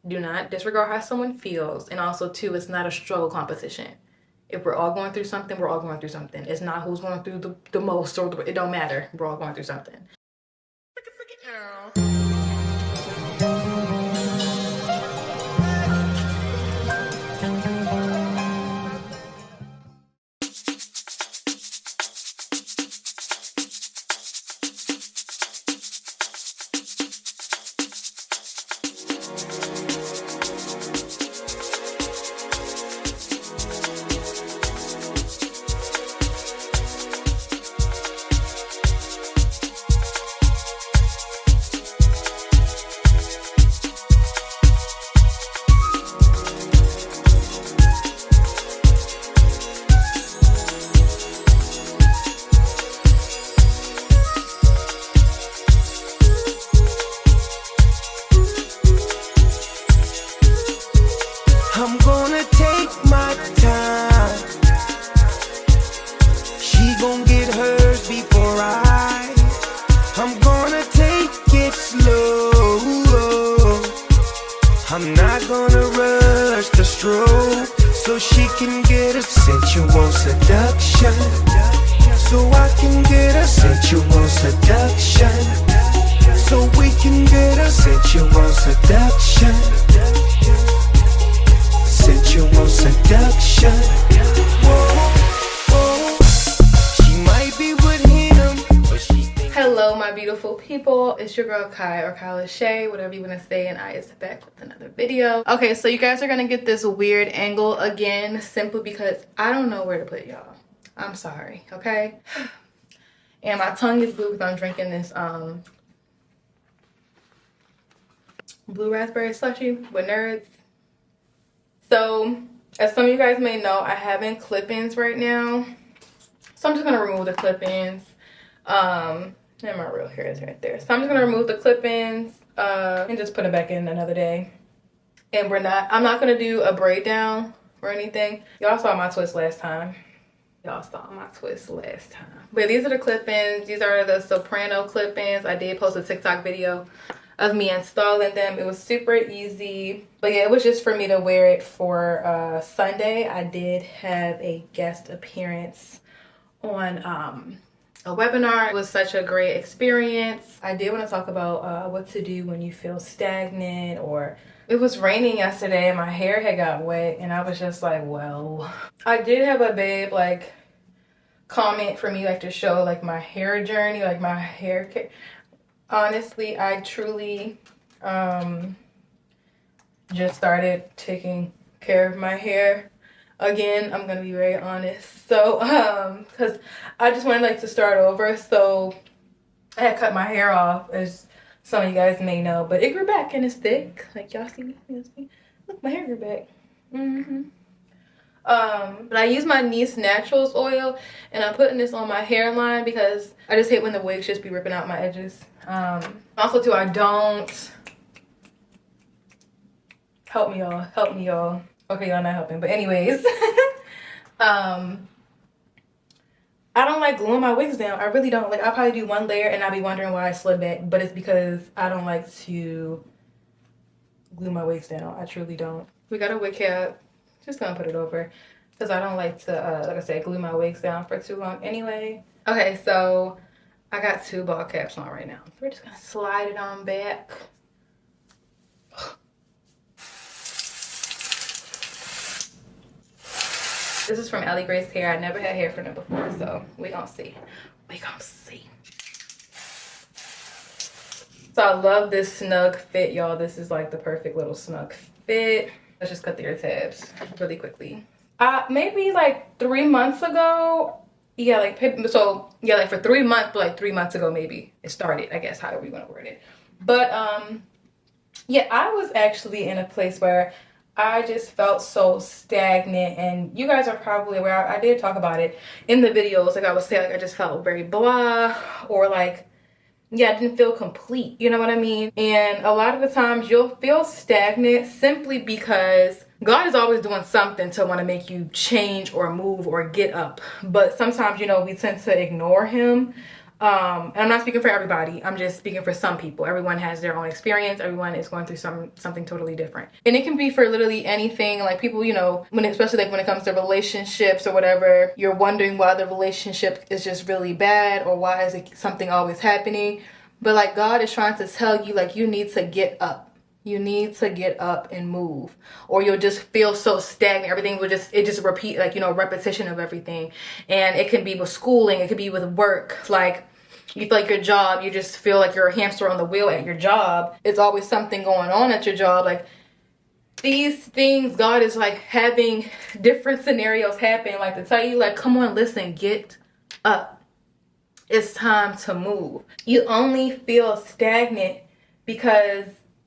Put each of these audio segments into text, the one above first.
Do not disregard how someone feels. And also, too, it's not a struggle competition. If we're all going through something, we're all going through something. It's not who's going through the most, or it don't matter. We're all going through something. I'm gonna take my time. She gon' get hers before I'm gonna take it slow. I'm not gonna rush the stroke, so she can get a sensual seduction. So I can get a sensual seduction. So we can get a sensual seduction. Sensual seduction. Whoa, whoa. She might be with him, but she thinks. Hello, my beautiful people. It's your girl Kai, or Kyla Shay, whatever you want to say, and I is back with another video. Okay, so you guys are gonna get this weird angle again, simply because I don't know where to put y'all. I'm sorry, okay? And my tongue is blue because I'm drinking this blue raspberry slushie with nerds. So, as some of you guys may know, I have in clip-ins right now. So I'm just gonna remove the clip-ins. And my real hair is right there. So I'm just gonna remove the clip-ins and just put them back in another day. And I'm not gonna do a braid down or anything. Y'all saw my twist last time. But these are the clip-ins. These are the soprano clip-ins. I did post a TikTok video of me installing them. It was super easy, but yeah, it was just for me to wear it for Sunday. I did have a guest appearance on a webinar. It was such a great experience. I did want to talk about what to do when you feel stagnant, or it was raining yesterday and my hair had got wet, and I was just like, well, I did have a babe like comment for me, like, to show like my hair journey, like my hair care. Honestly, I truly just started taking care of my hair again. I'm gonna be very honest. So because I just wanted like to start over, so I had cut my hair off, as some of you guys may know, but it grew back and it's thick. Like, y'all see? Look, my hair grew back. But I use my Niece Naturals oil, and I'm putting this on my hairline because I just hate when the wigs just be ripping out my edges. Also too, I don't, help me y'all. Okay, y'all not helping, but anyways, I don't like gluing my wigs down. I really don't. Like, I'll probably do one layer and I'll be wondering why I slid back, but it's because I don't like to glue my wigs down. I truly don't. We got a wig cap. Just gonna put it over because I don't like to, like I said, glue my wigs down for too long anyway. Okay, so I got two ball caps on right now. So we're just gonna slide it on back. This is from Ellie Grace Hair. I never had hair from them before, so we gonna see. So I love this snug fit, y'all. This is like the perfect little snug fit. Let's just cut the ear tabs really quickly. Maybe like 3 months ago, yeah, like for 3 months, but like 3 months ago maybe it started, I guess, however you want to word it. But yeah, I was actually in a place where I just felt so stagnant, and you guys are probably aware, I did talk about it in the videos. Like, I would say, like, I just felt very blah, or like, yeah, I didn't feel complete, you know what I mean? And a lot of the times you'll feel stagnant simply because God is always doing something to want to make you change or move or get up. But sometimes, you know, we tend to ignore him. And I'm not speaking for everybody. I'm just speaking for some people. Everyone has their own experience. Everyone is going through something totally different. And it can be for literally anything. Like people, you know, especially like when it comes to relationships or whatever, you're wondering why the relationship is just really bad or why is it something always happening. But like God is trying to tell you, like, you need to get up. You need to get up and move, or you'll just feel so stagnant. Everything will just repeat, like, you know, repetition of everything. And it can be with schooling, it could be with work. Like, you feel like your job, you just feel like you're a hamster on the wheel at your job. It's always something going on at your job. Like, these things, God is like having different scenarios happen, like to tell you, like, come on, listen, get up. It's time to move. You only feel stagnant because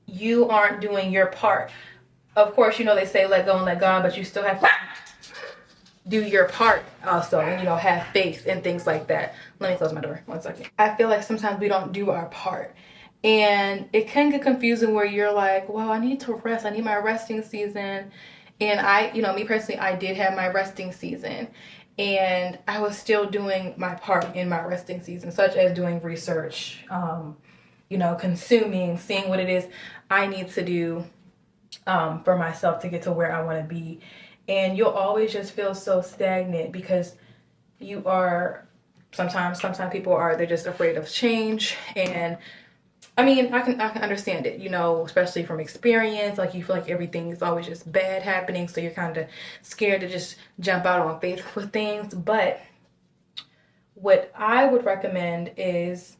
you aren't doing your part. Of course, you know, they say let go and let God, but you still have to do your part also, and, you know, have faith and things like that. Let me close my door 1 second. I feel like sometimes we don't do our part, and it can get confusing where you're like, well, I need to rest. I need my resting season. And I, you know, me personally, I did have my resting season, and I was still doing my part in my resting season, such as doing research, you know, consuming, seeing what it is I need to do for myself to get to where I want to be. And you'll always just feel so stagnant because you are, sometimes people are, they're just afraid of change. And I mean, I can understand it, you know, especially from experience. Like, you feel like everything is always just bad happening, so you're kind of scared to just jump out on faith with things. But what I would recommend is,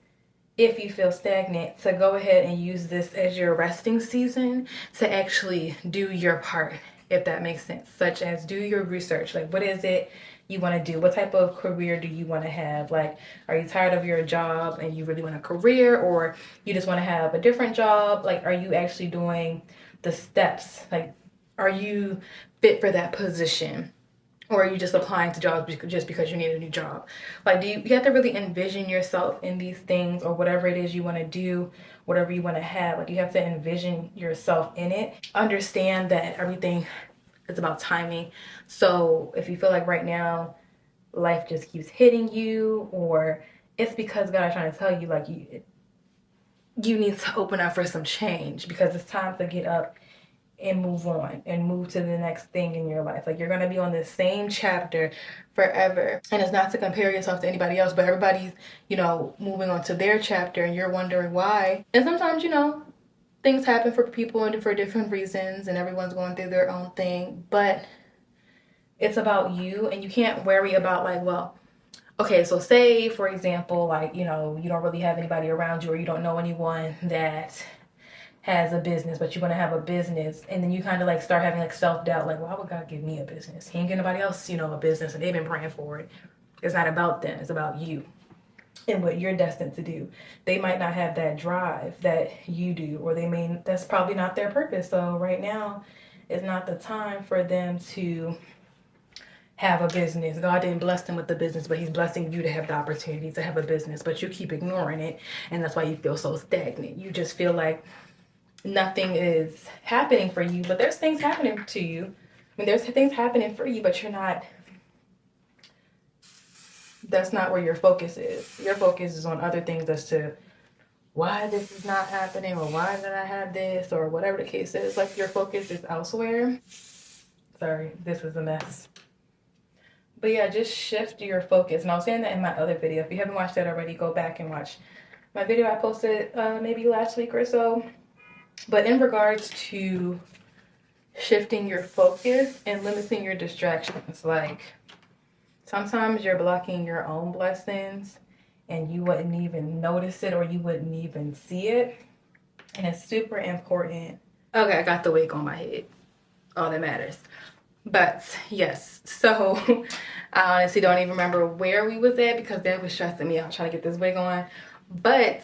if you feel stagnant, to go ahead and use this as your resting season to actually do your part, if that makes sense. Such as do your research. Like, what is it you want to do? What type of career do you want to have? Like, are you tired of your job and you really want a career, or you just want to have a different job? Like, are you actually doing the steps? Like, are you fit for that position? Or are you just applying to jobs just because you need a new job? Like, you have to really envision yourself in these things, or whatever it is you want to do, whatever you want to have. Like, you have to envision yourself in it. Understand that everything is about timing. So if you feel like right now life just keeps hitting you, or it's because God is trying to tell you, like, you need to open up for some change, because it's time to get up and move on and move to the next thing in your life. Like, you're going to be on the same chapter forever. And it's not to compare yourself to anybody else, but everybody's, you know, moving on to their chapter, and you're wondering why. And sometimes, you know, things happen for people and for different reasons, and everyone's going through their own thing. But it's about you, and you can't worry about, like, well, okay, so say, for example, like, you know, you don't really have anybody around you, or you don't know anyone that has a business, but you want to have a business, and then you kind of like start having like self-doubt, like, why would God give me a business? He ain't give nobody else, you know, a business, and they've been praying for it. It's not about them, it's about you and what you're destined to do. They might not have that drive that you do, or that's probably not their purpose. So right now is not the time for them to have a business. God didn't bless them with the business, but he's blessing you to have the opportunity to have a business, but you keep ignoring it, and that's why you feel so stagnant. You just feel like nothing is happening for you, but there's things happening to you. I mean, there's things happening for you, but that's not where your focus is. Your focus is on other things as to why this is not happening, or why did I have this, or whatever the case is. Like, your focus is elsewhere. Sorry, this is a mess. But yeah, just shift your focus. And I was saying that in my other video. If you haven't watched that already, go back and watch my video I posted maybe last week or so. But in regards to shifting your focus and limiting your distractions, like, sometimes you're blocking your own blessings and you wouldn't even notice it, or you wouldn't even see it. And it's super important. Okay, I got the wig on my head. All that matters. But yes, so I honestly don't even remember where we was at, because that was stressing me out trying to get this wig on. But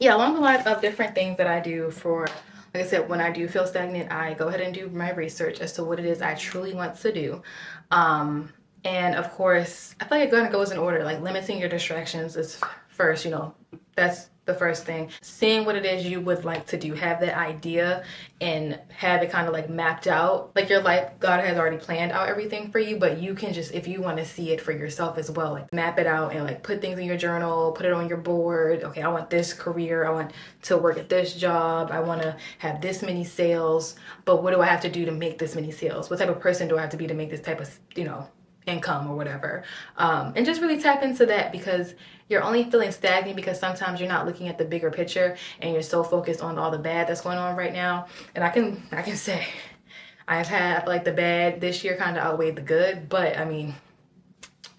yeah, along the line of different things that I do for, like I said, when I do feel stagnant, I go ahead and do my research as to what it is I truly want to do. And of course, I feel like it kind of goes in order. Like, limiting your distractions is first, you know, that's the first thing. Seeing what it is you would like to do, have that idea and have it kind of like mapped out. Like your life, God has already planned out everything for you, but you can just, if you want to see it for yourself as well, like map it out and like put things in your journal, put it on your board. Okay, I want this career, I want to work at this job, I want to have this many sales, but what do I have to do to make this many sales? What type of person do I have to be to make this type of, income or whatever? And just really tap into that, because you're only feeling stagnant because sometimes you're not looking at the bigger picture and you're so focused on all the bad that's going on right now. And I can say I've had like the bad this year kind of outweighed the good, but I mean,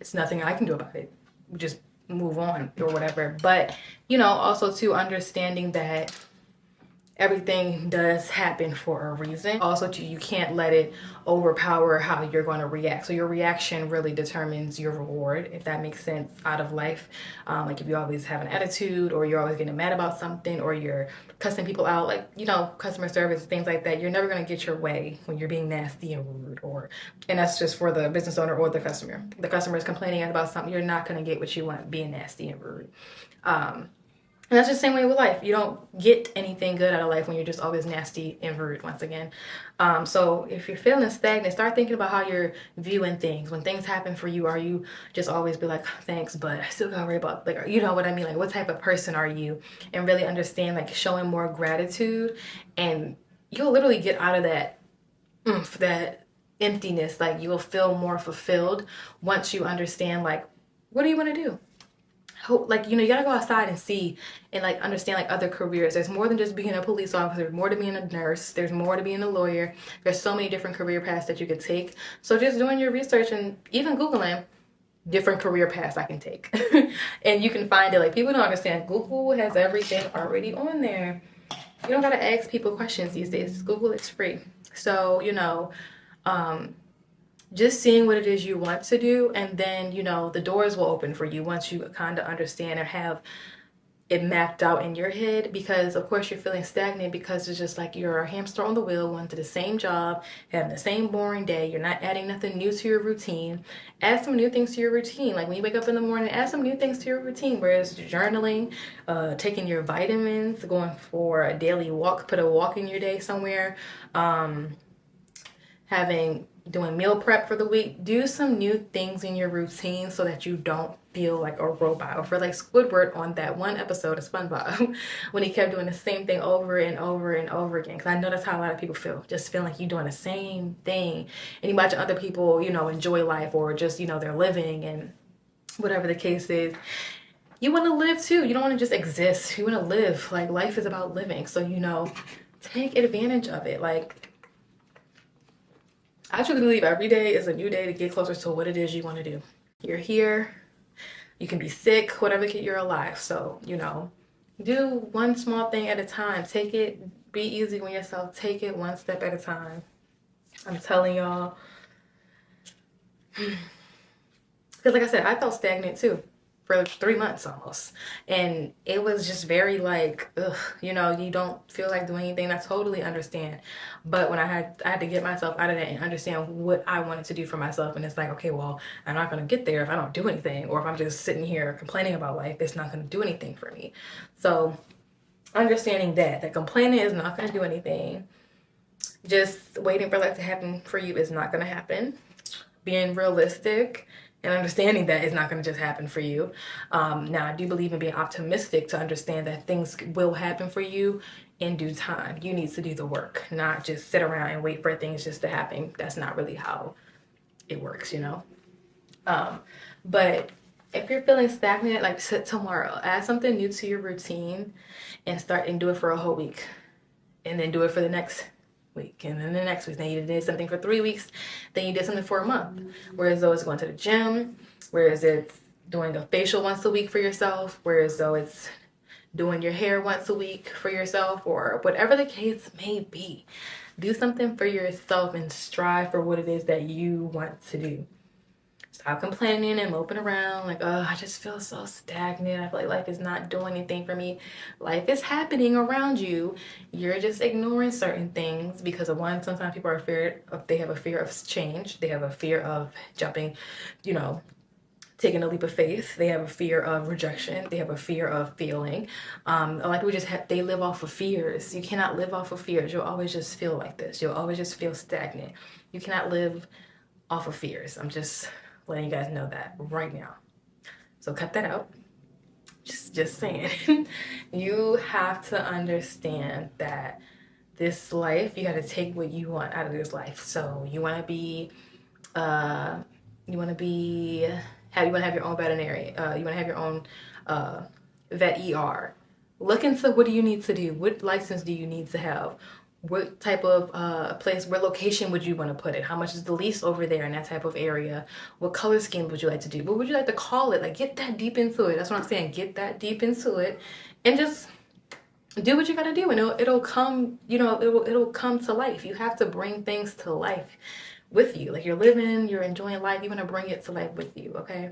it's nothing I can do about it. We just move on or whatever. But also too, understanding that everything does happen for a reason. Also, too, you can't let it overpower how you're going to react. So your reaction really determines your reward, if that makes sense, out of life. Like if you always have an attitude, or you're always getting mad about something, or you're cussing people out, like, customer service, things like that, you're never going to get your way when you're being nasty and rude. And that's just for the business owner or the customer. The customer is complaining about something, you're not going to get what you want being nasty and rude. And that's just the same way with life. You don't get anything good out of life when you're just always nasty and rude, once again. So if you're feeling stagnant, start thinking about how you're viewing things. When things happen for you, are you just always be like, thanks, but I still gotta worry about, like, you know what I mean? Like, what type of person are you? And really understand, like, showing more gratitude. And you'll literally get out of that that emptiness. Like, you will feel more fulfilled once you understand, like, what do you want to do? Like, you gotta go outside and see and like understand like other careers. There's more than just being a police officer, there's more to being a nurse, there's more to being a lawyer. There's so many different career paths that you could take. So just doing your research and even Googling different career paths I can take. And you can find it. Like, people don't understand, Google has everything already on there. You don't gotta ask people questions these days. Google is free. So, just seeing what it is you want to do, and then the doors will open for you once you kind of understand and have it mapped out in your head. Because of course you're feeling stagnant because it's just like you're a hamster on the wheel, going to the same job, having the same boring day. You're not adding nothing new to your routine. Add some new things to your routine. Like when you wake up in the morning, add some new things to your routine, whereas journaling, taking your vitamins, going for a daily walk, put a walk in your day somewhere, doing meal prep for the week. Do some new things in your routine so that you don't feel like a robot. Or for like Squidward on that one episode of SpongeBob, when he kept doing the same thing over and over and over again. Because I know that's how a lot of people feel, just feeling like you're doing the same thing. And you watch other people, enjoy life, or just, they're living, and whatever the case is. You want to live too. You don't want to just exist. You want to live. Like, life is about living. So, take advantage of it. Like, I truly believe every day is a new day to get closer to what it is you want to do. You're here. You can be sick, whatever, you're alive. So, do one small thing at a time. Take it, be easy on yourself. Take it one step at a time. I'm telling y'all. Because like I said, I felt stagnant too. For 3 months almost, and it was just very like, ugh, you don't feel like doing anything. I totally understand, but when I had to get myself out of that and understand what I wanted to do for myself. And it's like, okay, well, I'm not gonna get there if I don't do anything, or if I'm just sitting here complaining about life. It's not gonna do anything for me. So understanding that complaining is not gonna do anything, just waiting for life to happen for you is not gonna happen. Being realistic and understanding that it's not going to just happen for you. Now, I do believe in being optimistic to understand that things will happen for you in due time. You need to do the work, not just sit around and wait for things just to happen. That's not really how it works, But if you're feeling stagnant, like, sit tomorrow, add something new to your routine and start and do it for a whole week. And then do it for the next week, and then the next week. Then you did something for 3 weeks, then you did something for a month. Whereas though it's going to the gym, whereas it's doing a facial once a week for yourself, whereas though it's doing your hair once a week for yourself, or whatever the case may be. Do something for yourself and strive for what it is that you want to do. Stop complaining and moping around like, oh, I just feel so stagnant. I feel like life is not doing anything for me. Life is happening around you. You're just ignoring certain things because of one, sometimes people are they have a fear of change. They have a fear of jumping, taking a leap of faith. They have a fear of rejection. They have a fear of failing. A lot of people they live off of fears. You cannot live off of fears. You'll always just feel like this. You'll always just feel stagnant. You cannot live off of fears. I'm just letting you guys know that right now. So cut that out. Just saying. You have to understand that this life, you got to take what you want out of this life. So you want to be, you want to have your own veterinary. You want to have your own vet ER. Look into what do you need to do? What license do you need to have? What type of place, where location would you want to put it? How much is the lease over there in that type of area? What color scheme would you like to do? What would you like to call it? Like, get that deep into it. That's what I'm saying. Get that deep into it and just do what you gotta do, and it'll come, you know, it'll come to life. You have to bring things to life with you. Like, you're living, you're enjoying life, you want to bring it to life with you, okay?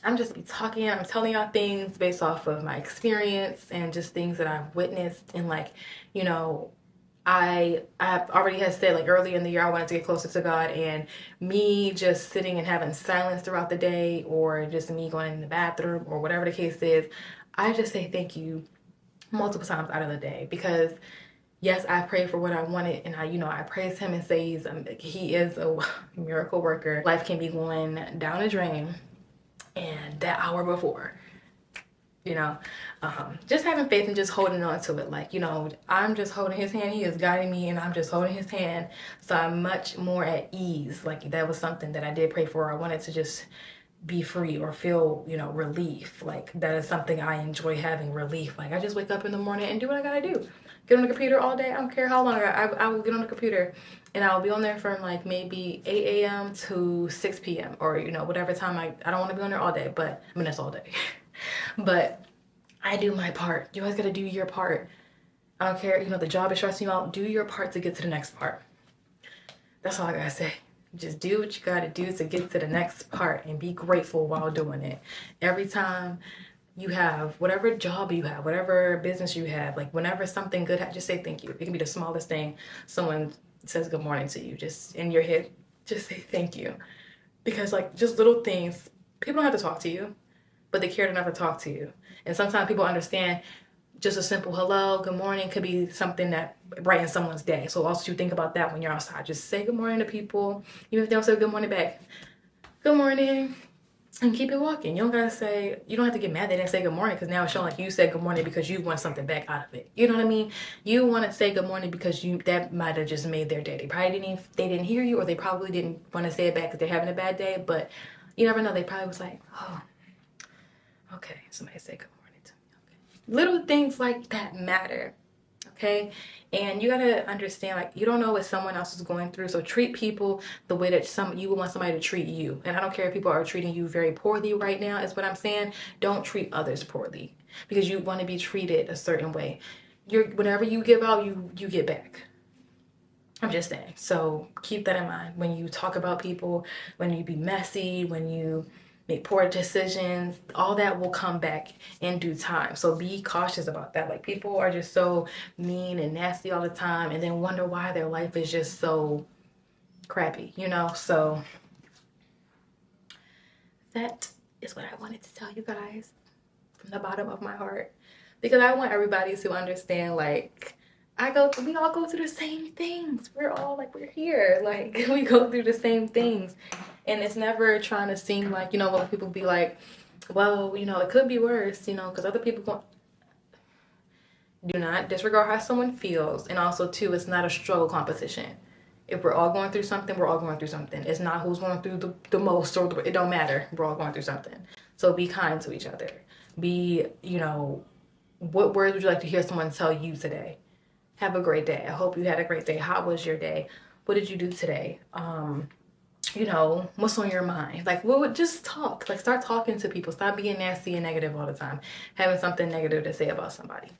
I'm just talking, I'm telling y'all things based off of my experience and just things that I've witnessed. And like, you know, I've already had said, like, earlier in the year I wanted to get closer to God, and me just sitting and having silence throughout the day, or just me going in the bathroom, or whatever the case is, I just say thank you multiple times out of the day. Because yes, I pray for what I wanted, and I praise him and say he is a miracle worker. Life can be going down a drain, and that hour before, just having faith and just holding on to it. Like, I'm just holding his hand. He is guiding me, and I'm just holding his hand. So I'm much more at ease. Like, that was something that I did pray for. I wanted to just be free or feel, relief. Like, that is something I enjoy, having relief. Like, I just wake up in the morning and do what I gotta do. Get on the computer all day. I don't care how long. I will get on the computer, and I'll be on there from like maybe 8 a.m. to 6 p.m. or, whatever time. I don't want to be on there all day, but I mean, that's all day. But I do my part. You guys gotta do your part. I don't care, the job is stressing you out. Do your part to get to the next part. That's all I gotta say. Just do what you gotta do to get to the next part, and be grateful while doing it. Every time you have, whatever job you have, whatever business you have, like, whenever something good happens, just say thank you. It can be the smallest thing. Someone says good morning to you, just in your head, just say thank you. Because, like, just little things, people don't have to talk to you, but they care enough to talk to you. And sometimes people understand just a simple hello, good morning could be something that brightens someone's day. So also you think about that when you're outside. Just say good morning to people, even if they don't say good morning back. Good morning, and keep it walking. You don't have to get mad they didn't say good morning, because now it's showing like you said good morning because you want something back out of it. You know what I mean? You want to say good morning because that might have just made their day. They didn't hear you, or they probably didn't want to say it back because they're having a bad day. But you never know. They probably was like, oh, okay, somebody say good morning to me. Okay. Little things like that matter. Okay, and you gotta understand, like, you don't know what someone else is going through. So treat people the way that you would want somebody to treat you. And I don't care if people are treating you very poorly right now, is what I'm saying. Don't treat others poorly, because you want to be treated a certain way. Whenever you give out, you get back. I'm just saying. So keep that in mind when you talk about people, when you be messy, when you make poor decisions. All that will come back in due time. So be cautious about that. Like, people are just so mean and nasty all the time, and then wonder why their life is just so crappy, So that is what I wanted to tell you guys from the bottom of my heart, because I want everybody to understand, like, we all go through the same things. We're here. Like, we go through the same things. And it's never trying to seem like, when people be like, well, it could be worse, because other people do not disregard how someone feels. And also, too, it's not a struggle competition. If we're all going through something, we're all going through something. It's not who's going through the most, or it don't matter. We're all going through something. So be kind to each other. What words would you like to hear someone tell you today? Have a great day. I hope you had a great day. How was your day? What did you do today? What's on your mind? Like, just talk. Like, start talking to people. Stop being nasty and negative all the time. Having something negative to say about somebody. It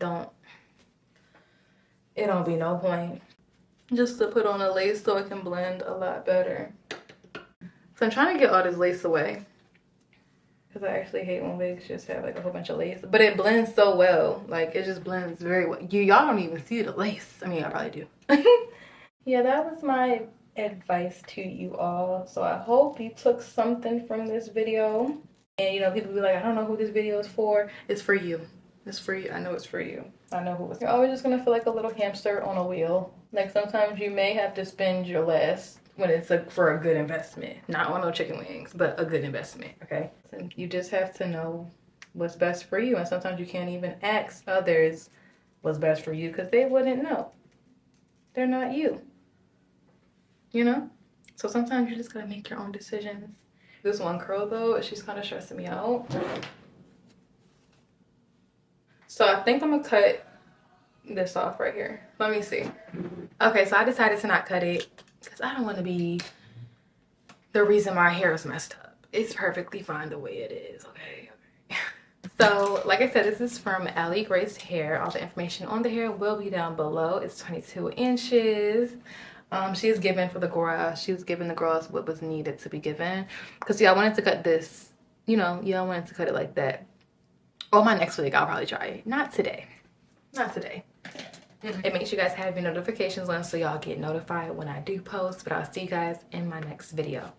don't be no point. Just to put on a lace so it can blend a lot better. So I'm trying to get all this lace away, because I actually hate when wigs just have like a whole bunch of lace. But it blends so well. Like, it just blends very well. Y'all don't even see the lace. I mean, I probably do. Yeah, that was my advice to you all. So I hope you took something from this video. And you know, people be like, I don't know who this video is for. It's for you. It's for you. I know it's for you. I know who it's for. You're always just gonna feel like a little hamster on a wheel. Like sometimes you may have to spend your last when it's for a good investment. Not on no chicken wings, but a good investment, okay? And you just have to know what's best for you. And sometimes you can't even ask others what's best for you because they wouldn't know. They're not you. You know? So sometimes you just gotta make your own decisions. This one curl though, she's kind of stressing me out. So I think I'm gonna cut this off right here. Let me see. Okay, so I decided to not cut it because I don't want to be the reason my hair is messed up. It's perfectly fine the way it is, okay? So, like I said, this is from Allie Grace Hair. All the information on the hair will be down below. It's 22 inches. She was giving for the girls. She was giving the girls what was needed to be given. Because, yeah, I wanted to cut this, you know, yeah, I wanted to cut it like that. Or my next week, I'll probably try it. Not today. Not today. It makes you guys have your notifications on so y'all get notified when I do post. But I'll see you guys in my next video.